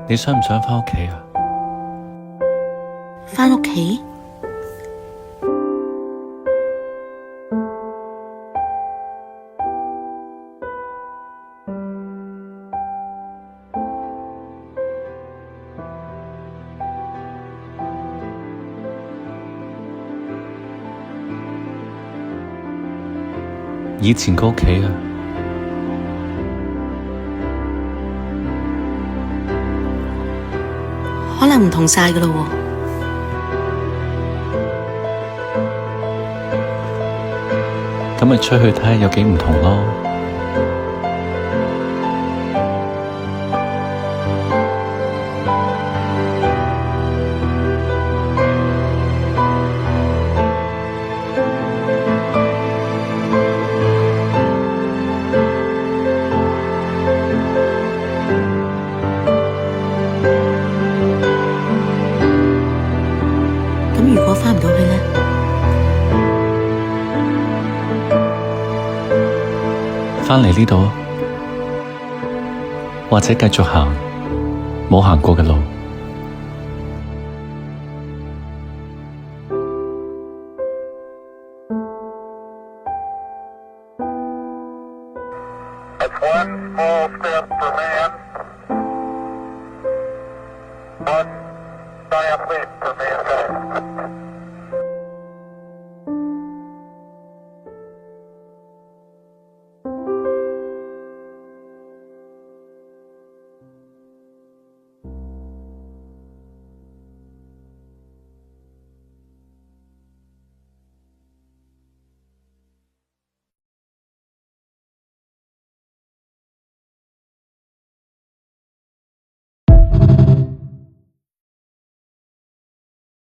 你想唔想返屋企啊？返屋企？以前個屋企啊，可能唔同晒㗎喇喎。咁咪出去睇下有幾唔同咯。咁如果返唔到去呢？返嚟呢度，或者繼續行冇行過嘅路。That's one small step for man, one giant leap for mankind.